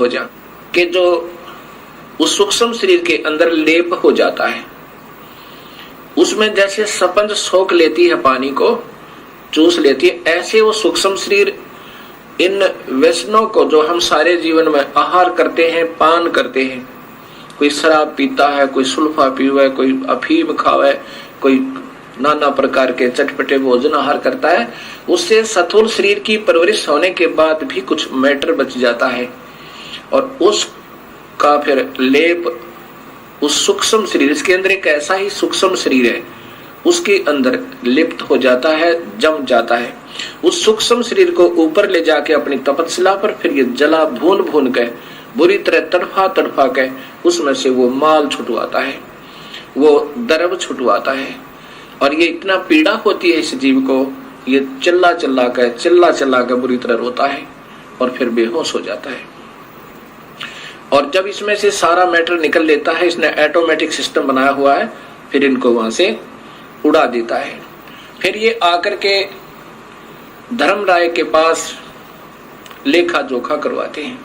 हो जा कि जो उस सूक्ष्म शरीर के अंदर लेप हो जाता है, उसमें जैसे स्पंज सोख लेती है, पानी को चूस लेती है, ऐसे वो सूक्ष्म शरीर इन व्यसनों को जो हम सारे जीवन में आहार करते हैं, पान करते हैं, कोई शराब पीता है, कोई सुल्फा पीवे, कोई अफीम खावे, कोई नाना प्रकार के चटपटे भोजन आहार करता है, उससे स्थूल शरीर की परवरिश होने के बाद भी कुछ मैटर बच जाता है और उसका फिर लेप उस सूक्ष्म शरीर, इसके अंदर एक ऐसा ही सूक्ष्म शरीर है, उसके अंदर लिप्त हो जाता है, जम जाता है। उस सूक्ष्म शरीर को ऊपर ले जाके अपनी तपस्या पर फिर ये जला भून भून के बुरी तरह तड़फा तड़फा के उसमें से वो माल छुटवाता है, वो द्रव छुटवाता है। और ये इतना पीड़ा होती है इस जीव को, ये चिल्ला चिल्ला के बुरी तरह रोता है और फिर बेहोश हो जाता है। और जब इसमें से सारा मैटर निकल लेता है, इसने ऑटोमेटिक सिस्टम बनाया हुआ है, फिर इनको वहां से उड़ा देता है। फिर ये आकर के धर्मराय के पास लेखा जोखा करवाते हैं।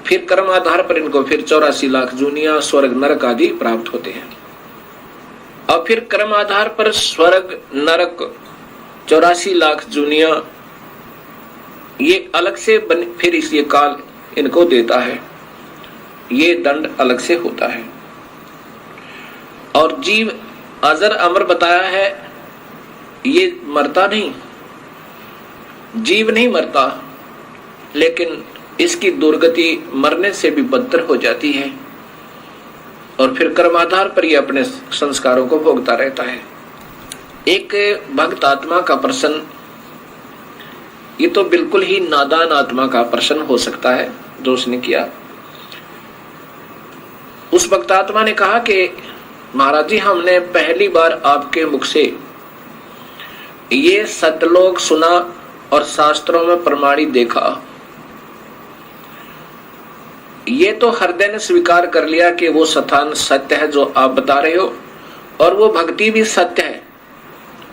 फिर कर्म आधार पर इनको फिर 84 लाख जूनिया स्वर्ग नरक आदि प्राप्त होते हैं। अब फिर कर्म आधार पर स्वर्ग नरक 84 लाख जूनिया ये अलग से फिर इस ये काल इनको देता है, ये दंड अलग से होता है। और जीव अजर अमर बताया है, ये मरता नहीं, जीव नहीं मरता, लेकिन इसकी दुर्गति मरने से भी बदतर हो जाती है और फिर कर्माधार पर ये अपने संस्कारों को भोगता रहता है। एक भक्त आत्मा का प्रश्न, ये तो बिल्कुल ही नादान आत्मा का प्रश्न हो सकता है जो उसने किया। उस भक्त आत्मा ने कहा कि महाराज जी, हमने पहली बार आपके मुख से ये सतलोक सुना और शास्त्रों में प्रमाणित देखा। ये तो हृदय ने स्वीकार कर लिया कि वो स्थान सत्य है जो आप बता रहे हो, और वो भक्ति भी सत्य है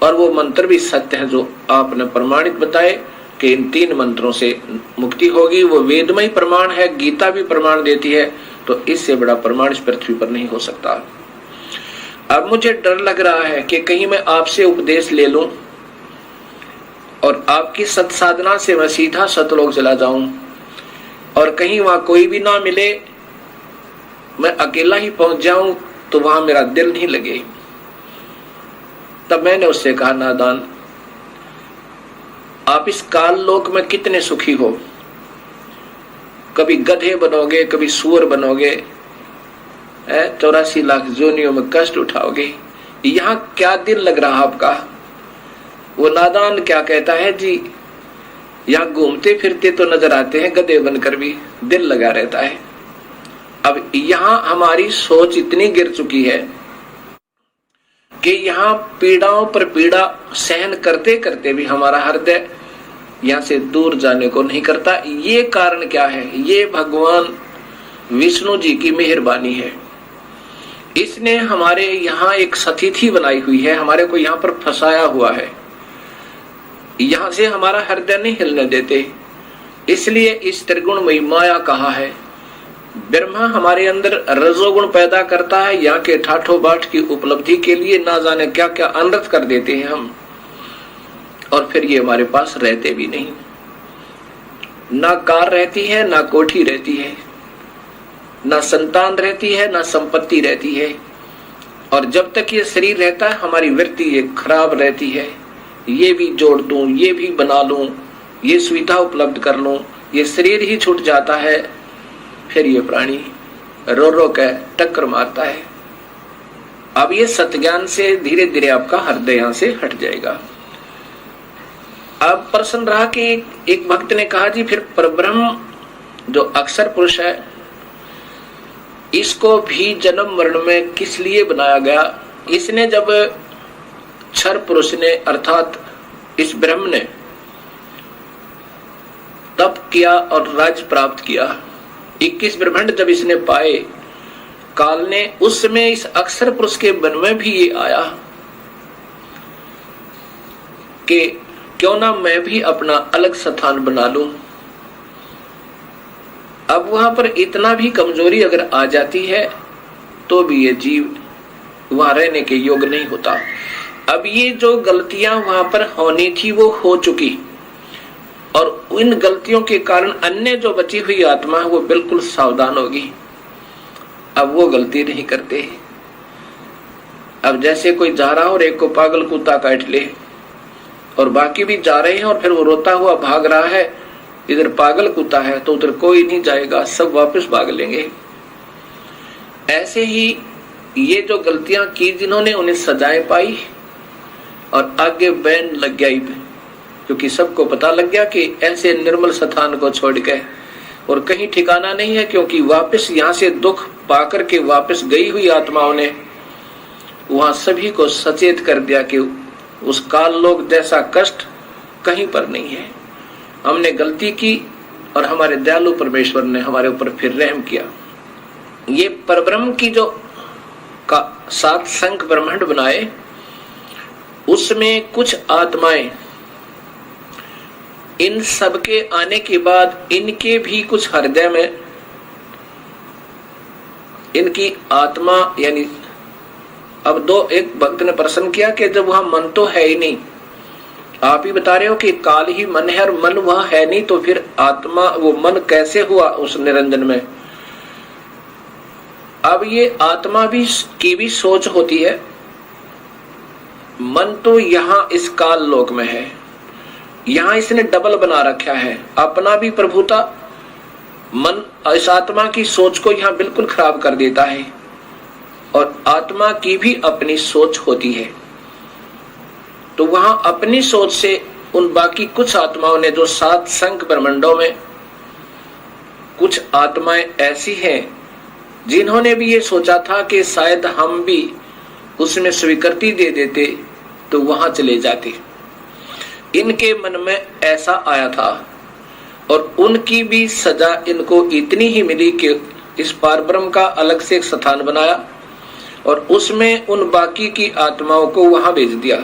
और वो मंत्र भी सत्य है जो आपने प्रमाणित बताए कि इन 3 मंत्रों से मुक्ति होगी। वो वेदमय प्रमाण है, गीता भी प्रमाण देती है, तो इससे बड़ा प्रमाण इस पृथ्वी पर नहीं हो सकता। अब मुझे डर लग रहा है कि कहीं मैं आपसे उपदेश ले लूं और आपकी सत्साधना से मैं सीधा सतलोक चला जाऊं और कहीं वहां कोई भी ना मिले, मैं अकेला ही पहुंच जाऊं तो वहां मेरा दिल नहीं लगे। तब मैंने उससे कहा, नादान, आप इस काल लोक में कितने सुखी हो, कभी गधे बनोगे, कभी सूअर बनोगे, 84 लाख जोनियों में कष्ट उठाओगे, यहाँ क्या दिल लग रहा आपका। वो नादान क्या कहता है जी, यहाँ घूमते फिरते तो नजर आते हैं गधे बनकर भी, दिल लगा रहता है। अब यहाँ हमारी सोच इतनी गिर चुकी है कि यहाँ पीड़ाओं पर पीड़ा सहन करते करते भी हमारा हृदय यहाँ से दूर जाने को नहीं करता। ये कारण क्या है? ये भगवान विष्णु जी की मेहरबानी है। इसने हमारे यहाँ एक सतिथि बनाई हुई है, हमारे को यहाँ पर फंसाया हुआ है, यहाँ से हमारा हृदय नहीं हिलने देते। इसलिए इस त्रिगुणमयी माया कहा है। ब्रह्मा हमारे अंदर रजोगुण पैदा करता है, यहाँ के ठाठो बाट की उपलब्धि के लिए ना जाने क्या क्या अनर्थ कर देते हैं हम, और फिर ये हमारे पास रहते भी नहीं। ना कार रहती है, ना कोठी रहती है, ना संतान रहती है, ना संपत्ति रहती है। और जब तक ये शरीर रहता है हमारी वृत्ति ये खराब रहती है, ये भी जोड़ दूं, ये भी बना लूं, ये सुविधा उपलब्ध कर लूं, ये शरीर ही छूट जाता है, फिर ये प्राणी रो रो के टक्कर मारता है। अब ये सत्ज्ञान से धीरे धीरे आपका हृदय यहां से हट जाएगा। अब प्रश्न रहा कि एक भक्त ने कहा, जी फिर परब्रह्म जो अक्षर पुरुष है, इसको भी जन्म मरण में किस लिए बनाया गया? इसने जब क्षर पुरुष ने अर्थात इस ब्रह्म ने तप किया और राज्य प्राप्त किया, 21 ब्रह्मांड जब इसने पाए काल ने, उस समय इस अक्षर पुरुष के मन में भी ये आया कि क्यों ना मैं भी अपना अलग स्थान बना लूं, अब वहां पर इतना भी कमजोरी अगर आ जाती है तो भी ये जीव वहां रहने के योग्य नहीं होता। अब ये जो गलतियां वहां पर होनी थी वो हो चुकी, और इन गलतियों के कारण अन्य जो बची हुई आत्मा है वो बिल्कुल सावधान होगी, अब वो गलती नहीं करते। अब जैसे कोई जा रहा हो और एक को पागल कुत्ता काट ले और बाकी भी जा रहे हैं और फिर वो रोता हुआ भाग रहा है, इधर पागल कुत्ता है तो उधर कोई नहीं जाएगा, सब वापस भाग लेंगे। ऐसे ही ये जो गलतियां की जिन्होंने उन्हें सजाएं पाई और आगे बैन लग गया, क्योंकि सबको पता लग गया कि ऐसे निर्मल स्थान को छोड़ के और कहीं ठिकाना नहीं है, क्योंकि वापस यहाँ से दुख पाकर के वापस गई हुई आत्माओं ने वहां सभी को सचेत कर दिया कि उस काल लोक जैसा कष्ट कहीं पर नहीं है। हमने गलती की और हमारे दयालु परमेश्वर ने हमारे ऊपर फिर रहम किया। ये परब्रह्म की जो का 7 संख ब्रह्मांड बनाए, उसमें कुछ आत्माएं इन सब के आने के बाद इनके भी कुछ हृदय में इनकी आत्मा, यानी अब एक भक्त ने प्रश्न किया कि जब वहां मन तो है ही नहीं, आप ही बता रहे हो कि काल ही मन है और मन वहां है नहीं, तो फिर आत्मा वो मन कैसे हुआ उस निरंजन में? अब ये आत्मा भी की भी सोच होती है। मन तो यहाँ इस काल लोक में है, यहाँ इसने डबल बना रखा है, अपना भी प्रभुता मन इस आत्मा की सोच को यहाँ बिल्कुल खराब कर देता है, और आत्मा की भी अपनी सोच होती है। तो वहां अपनी सोच से उन बाकी कुछ आत्माओं ने जो 7 संख ब्रह्मांडों में कुछ आत्माएं ऐसी हैं जिन्होंने भी ये सोचा था कि शायद हम भी उसमें स्वीकृति दे देते तो वहां चले जाते, इनके मन में ऐसा आया था, और उनकी भी सजा इनको इतनी ही मिली कि इस पारब्रह्म का अलग से एक स्थान बनाया और उसमें उन बाकी की आत्माओं को वहां भेज दिया।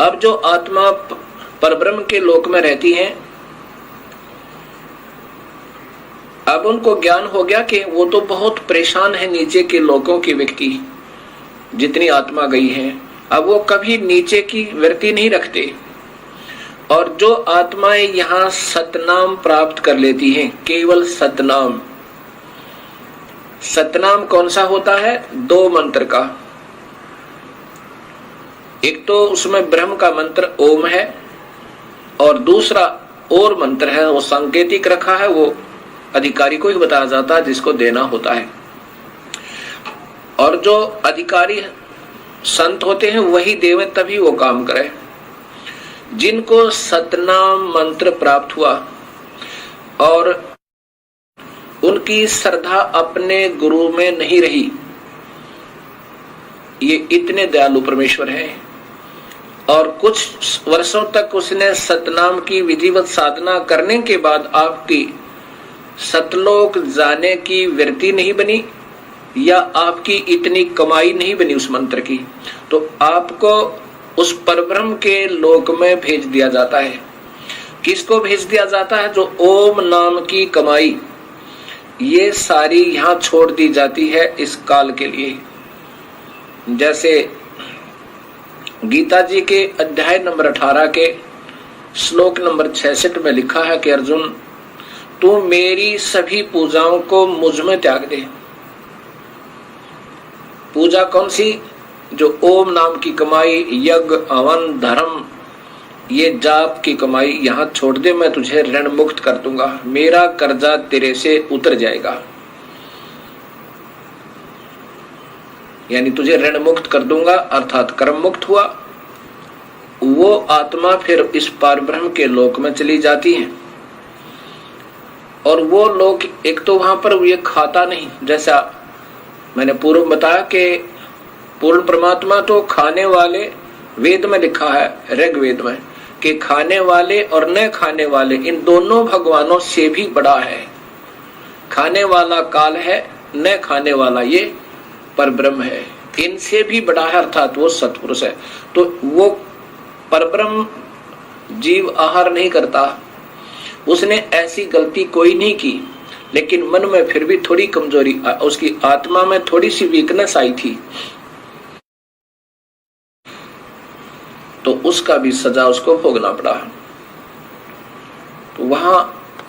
अब जो आत्मा परब्रह्म के लोक में रहती हैं, अब उनको ज्ञान हो गया कि वो तो बहुत परेशान है नीचे के लोकों की व्यक्ति, जितनी आत्मा गई है, अब वो कभी नीचे की वृत्ति नहीं रखते, और जो आत्माएं यहाँ सतनाम प्राप्त कर लेती हैं, केवल सतनाम। सतनाम कौन सा होता है? 2 मंत्र का, एक तो उसमें ब्रह्म का मंत्र ओम है, और दूसरा और मंत्र है, वो सांकेतिक रखा है, वो अधिकारी को ही बताया जाता है जिसको देना होता है, और जो अधिकारी संत होते हैं वही देवे तभी वो काम करे। जिनको सतनाम मंत्र प्राप्त हुआ और उनकी श्रद्धा अपने गुरु में नहीं रही, ये इतने दयालु परमेश्वर हैं, और कुछ वर्षों तक उसने सतनाम की विधिवत साधना करने के बाद आपकी सतलोक जाने की वृत्ति नहीं बनी, या आपकी इतनी कमाई नहीं बनी उस मंत्र की, तो आपको उस परब्रह्म के लोक में भेज दिया जाता है। किसको भेज दिया जाता है? जो ओम नाम की कमाई ये सारी यहां छोड़ दी जाती है इस काल के लिए। जैसे गीता जी के अध्याय नंबर 18 के श्लोक नंबर 66 में लिखा है कि अर्जुन, तू मेरी सभी पूजाओं को मुझ में त्याग दे। पूजा कौन सी? जो ओम नाम की कमाई, यज्ञ, हवन, धर्म, ये जाप की कमाई यहां छोड़ दे, मैं तुझे ऋण मुक्त कर दूंगा, मेरा कर्जा तेरे से उतर जाएगा, यानी तुझे ऋण मुक्त कर दूंगा, अर्थात कर्म मुक्त हुआ। वो आत्मा फिर इस पारब्रह्म के लोक में चली जाती है, और वो लोक एक तो वहां पर ये खाता नहीं, जैसा मैंने पूर्व बताया कि पूर्ण परमात्मा तो खाने वाले, वेद में लिखा है ऋग्वेद में कि खाने वाले और न खाने वाले इन दोनों भगवानों से भी बड़ा है। खाने वाला काल है, न खाने वाला ये परब्रह्म है, इनसे भी बड़ा है, अर्थात वो सत्पुरुष है। तो वो परब्रह्म जीव आहार नहीं करता, उसने ऐसी गलती कोई नहीं की, लेकिन मन में फिर भी थोड़ी कमजोरी, उसकी आत्मा में थोड़ी सी वीकनेस आई थी, तो उसका भी सजा उसको भोगना पड़ा। तो वहां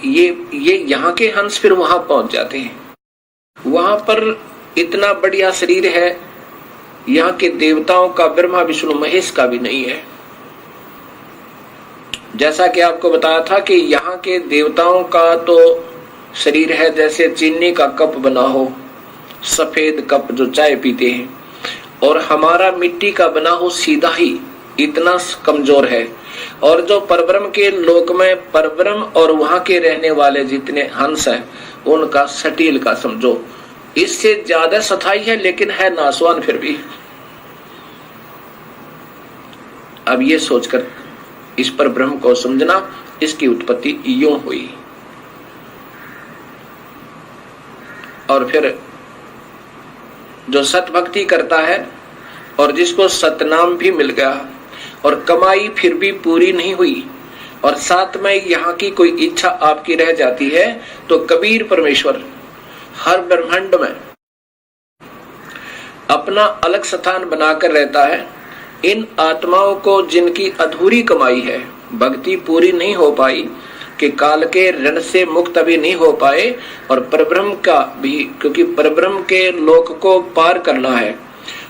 ये यहाँ के हंस फिर वहां पहुंच जाते हैं। वहां पर इतना बढ़िया शरीर है, यहाँ के देवताओं का, ब्रह्मा विष्णु महेश का भी नहीं है। जैसा कि आपको बताया था कि यहाँ के देवताओं का तो शरीर है जैसे चीनी का कप बना हो, सफेद कप जो चाय पीते हैं, और हमारा मिट्टी का बना हो सीधा ही, इतना कमजोर है। और जो परब्रह्म के लोक में परब्रह्म और वहां के रहने वाले जितने हंस हैं, उनका सटील का समझो, इससे ज्यादा स्थायी है, लेकिन है नासवान फिर भी। अब ये सोचकर इस पर ब्रह्म को समझना, इसकी उत्पत्ति यूं हुई। और फिर जो सत भक्ति करता है और जिसको सतनाम भी मिल गया और कमाई फिर भी पूरी नहीं हुई, और साथ में यहाँ की कोई इच्छा आपकी रह जाती है, तो कबीर परमेश्वर हर ब्रह्मांड में अपना अलग स्थान बनाकर रहता है। इन आत्माओं को जिनकी अधूरी कमाई है, भक्ति पूरी नहीं हो पाई, कि काल के ऋण से मुक्त अभी नहीं हो पाए, और परब्रह्म का भी, क्योंकि परब्रह्म के लोक को पार करना है,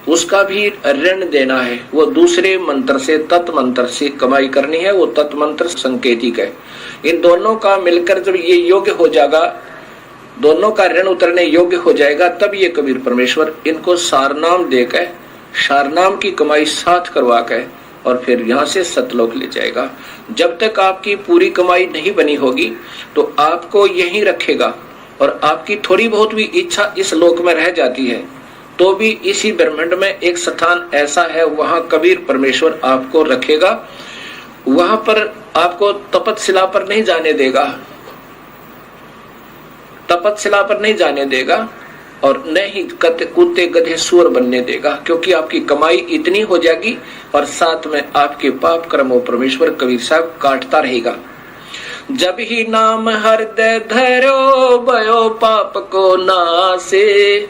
उसका भी ऋण देना है, वो दूसरे मंत्र से, तत् मंत्र से कमाई करनी है, वो तत् मंत्र संकेतिक है। इन दोनों का मिलकर जब ये योग्य हो जाएगा, दोनों का ऋण उतरने योग्य हो जाएगा, तब ये कबीर परमेश्वर इनको सारनाम देकर, सारनाम की कमाई साथ करवा कर, और फिर यहाँ से सतलोक ले जाएगा। जब तक आपकी पूरी कमाई नहीं बनी होगी, तो आपको यहीं रखेगा, और आपकी थोड़ी बहुत भी इच्छा इस लोक में रह जाती है, तो भी इसी ब्रह्मांड में एक स्थान ऐसा है, वहां कबीर परमेश्वर आपको रखेगा। वहां पर आपको तपतशिला पर नहीं जाने देगा, तपतशिला पर नहीं जाने देगा, और न ही कुत्ते गधे सूअर बनने देगा, क्योंकि आपकी कमाई इतनी हो जाएगी, और साथ में आपके पाप कर्मों परमेश्वर कबीर साहब काटता रहेगा। जब ही नाम हृदय धरो, भयो पाप को नासे,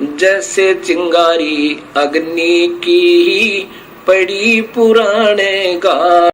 जैसे चिंगारी अग्नि की पड़ी पुराने गा।